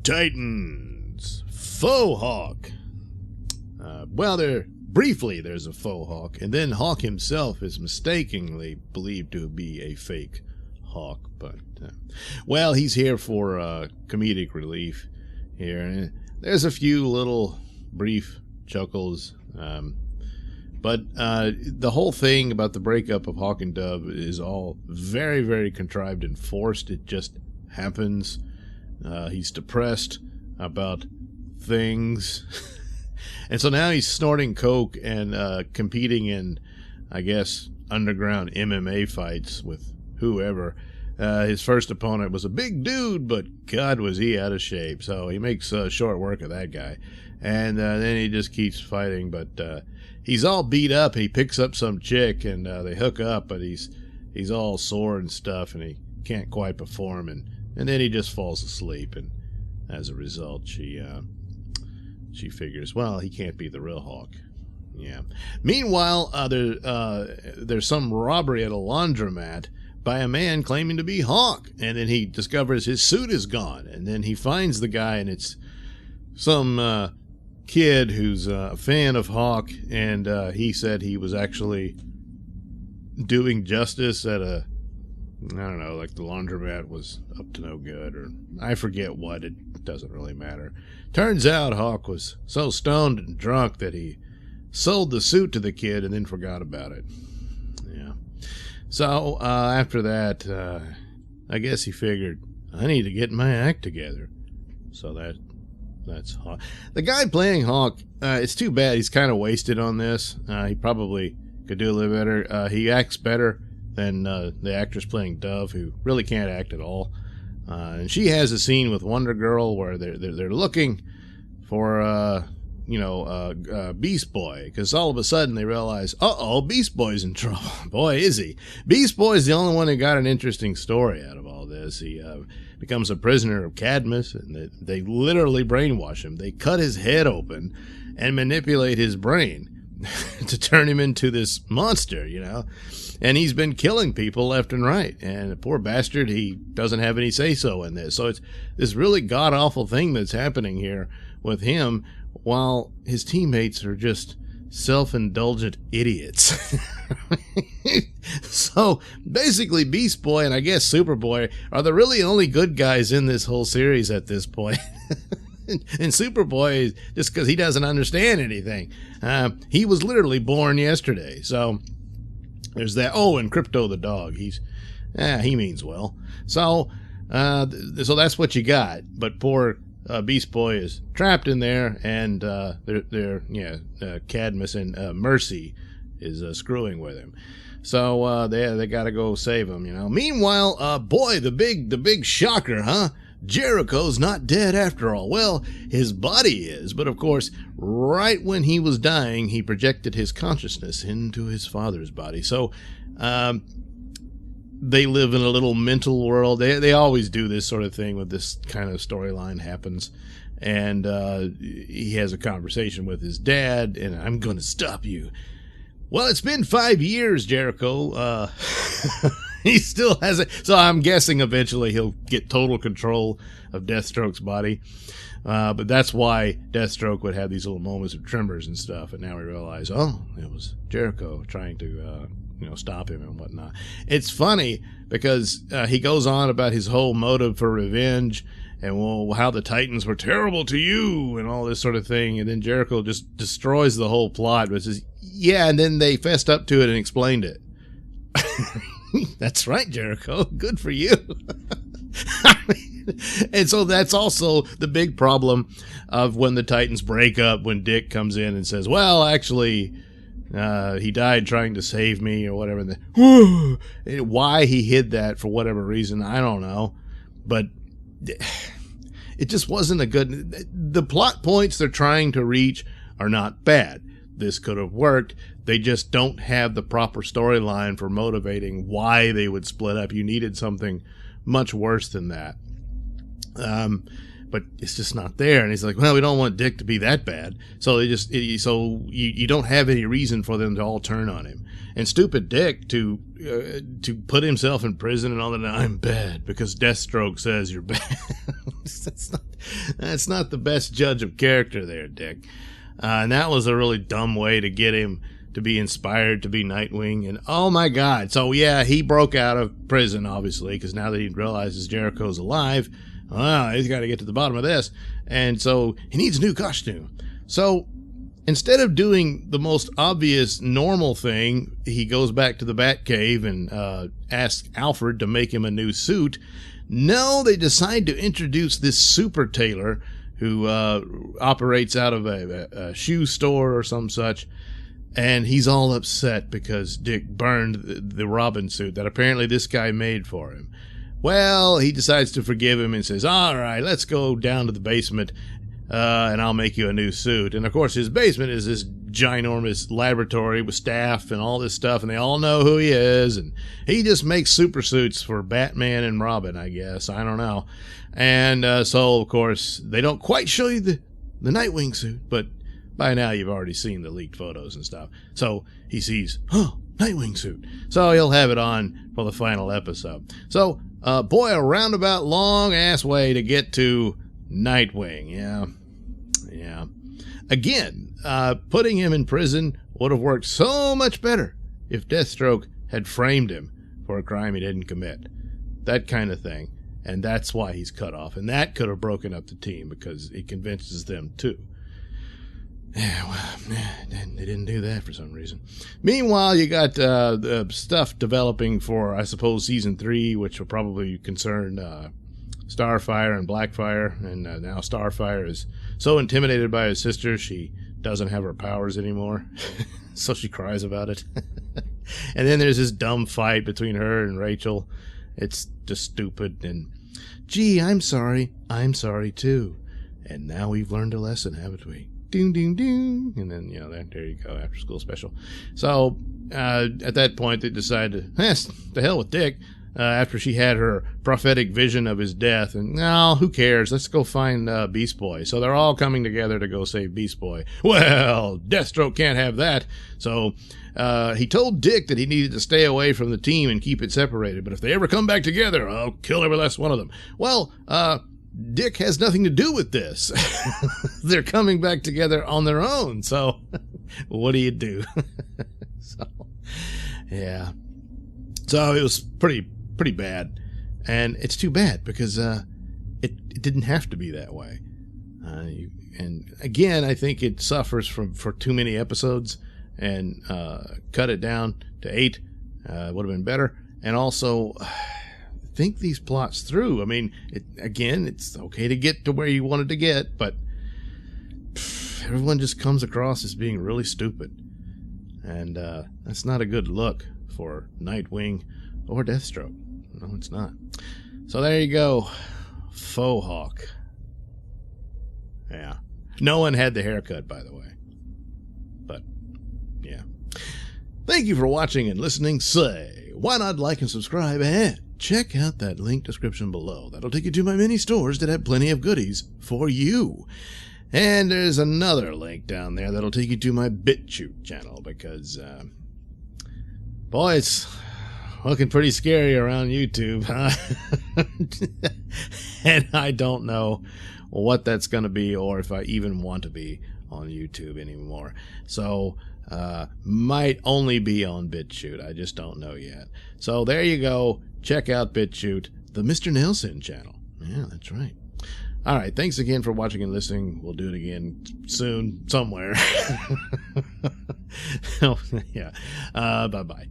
Titans. Faux Hawk. Well, there's a faux Hawk, and then Hawk himself is mistakenly believed to be a fake Hawk. But, well, he's here for comedic relief here. And there's a few little brief chuckles. But the whole thing about the breakup of Hawk and Dove is all very, very contrived and forced. It just happens. He's depressed about things. And so now he's snorting coke and competing in, I guess, underground MMA fights with whoever. His first opponent was a big dude, but God, was he out of shape. So he makes short work of that guy. And then he just keeps fighting. But he's all beat up. He picks up some chick, and they hook up, but he's all sore and stuff, and he can't quite perform. And then he just falls asleep. And as a result, she figures, well, he can't be the real Hawk. Yeah. Meanwhile, there's some robbery at a laundromat by a man claiming to be Hawk. And then he discovers his suit is gone. And then he finds the guy, and it's some kid who's a fan of Hawk. And he said he was actually doing justice at I don't know, like the laundromat was up to no good, or I forget what. It doesn't really matter. Turns out Hawk was so stoned and drunk that he sold the suit to the kid and then forgot about it. Yeah. So after that, I guess he figured, I need to get my act together. So that's Hawk. The guy playing Hawk, it's too bad he's kind of wasted on this. He probably could do a little better. He acts better than the actress playing Dove, who really can't act at all. And she has a scene with Wonder Girl where they're looking for Beast Boy, because all of a sudden they realize, Beast Boy's in trouble. Boy, is he. Beast Boy's the only one who got an interesting story out of all this. He becomes a prisoner of Cadmus, and they literally brainwash him. They cut his head open and manipulate his brain to turn him into this monster, and he's been killing people left and right, and the poor bastard, he doesn't have any say-so in this. So it's this really god-awful thing that's happening here with him, while his teammates are just self-indulgent idiots. So basically Beast Boy and I guess Superboy are the really only good guys in this whole series at this point. And Superboy, just because he doesn't understand anything, he was literally born yesterday. So there's that. Oh, and Crypto the dog, he means well. So that's what you got. But poor Beast Boy is trapped in there, and Cadmus and Mercy is screwing with him. So they got to go save him. Meanwhile, boy, the big shocker, huh? Jericho's not dead after all. Well, his body is, but of course, right when he was dying, he projected his consciousness into his father's body. So they live in a little mental world. They always do this sort of thing when this kind of storyline happens. And he has a conversation with his dad, and I'm going to stop you. Well, it's been 5 years, Jericho. He still hasn't. So I'm guessing eventually he'll get total control of Deathstroke's body. But that's why Deathstroke would have these little moments of tremors and stuff. And now we realize, it was Jericho trying to, stop him and whatnot. It's funny because he goes on about his whole motive for revenge and how the Titans were terrible to you and all this sort of thing. And then Jericho just destroys the whole plot, which is, and then they fessed up to it and explained it. That's right, Jericho. Good for you. And so that's also the big problem of when the Titans break up, when Dick comes in and says, well, actually, he died trying to save me or whatever. Why he hid that for whatever reason, I don't know. But it just wasn't a good... The plot points they're trying to reach are not bad. This could have worked. They just don't have the proper storyline for motivating why they would split up. You needed something much worse than that. But it's just not there. And he's like, well, we don't want Dick to be that bad. So you don't have any reason for them to all turn on him. And stupid Dick to put himself in prison and all that. I'm bad because Deathstroke says you're bad. That's not the best judge of character there, Dick. And that was a really dumb way to get him to be inspired to be Nightwing. And oh my God. So yeah, he broke out of prison, obviously, because now that he realizes Jericho's alive, well, he's got to get to the bottom of this. And so he needs a new costume. So instead of doing the most obvious normal thing, he goes back to the Batcave and asks Alfred to make him a new suit. No, they decide to introduce this super tailor who operates out of a shoe store or some such. And he's all upset because Dick burned the Robin suit that apparently this guy made for him. Well, he decides to forgive him and says, all right, let's go down to the basement and I'll make you a new suit. And, of course, his basement is this ginormous laboratory with staff and all this stuff, and they all know who he is. And he just makes super suits for Batman and Robin, I guess. I don't know. And so, of course, they don't quite show you the Nightwing suit, but by now you've already seen the leaked photos and stuff. So he sees, Nightwing suit. So he'll have it on for the final episode. So, boy, a roundabout long-ass way to get to Nightwing. Yeah. Again, putting him in prison would have worked so much better if Deathstroke had framed him for a crime he didn't commit. That kind of thing. And that's why he's cut off. And that could have broken up the team because it convinces them too. Yeah, well, they didn't do that for some reason. Meanwhile, you got the stuff developing for, I suppose, Season 3, which will probably concern Starfire and Blackfire. And now Starfire is so intimidated by his sister, she doesn't have her powers anymore. So she cries about it. And then there's this dumb fight between her and Rachel. It's just stupid. And, gee, I'm sorry too. And now we've learned a lesson, haven't we? Ding, ding, ding. And then, there you go, after school special. So, at that point, they decided, the hell with Dick, after she had her prophetic vision of his death. And, no, who cares? Let's go find Beast Boy. So they're all coming together to go save Beast Boy. Well, Deathstroke can't have that. So, he told Dick that he needed to stay away from the team and keep it separated. But if they ever come back together, I'll kill every last one of them. Well, Dick has nothing to do with this. They're coming back together on their own. So what do you do? So, yeah. So it was pretty bad. And it's too bad because it didn't have to be that way. And again, I think it suffers for too many episodes, and cut it down to 8 would have been better. And also, think these plots through. I mean, it's okay to get to where you wanted to get, but everyone just comes across as being really stupid. And that's not a good look for Nightwing or Deathstroke. No, it's not. So there you go. Faux Hawk. Yeah. No one had the haircut, by the way. But, yeah. Thank you for watching and listening. Say, why not like and subscribe and check out that link description below. That'll take you to my many stores that have plenty of goodies for you. And there's another link down there that'll take you to my BitChute channel because, boy, it's looking pretty scary around YouTube, huh? And I don't know what that's going to be or if I even want to be on YouTube anymore. So, might only be on BitChute. I just don't know yet. So there you go. Check out BitChute, the Mr. Nailsin channel. Yeah, that's right. All right. Thanks again for watching and listening. We'll do it again soon, somewhere. Yeah. Bye-bye.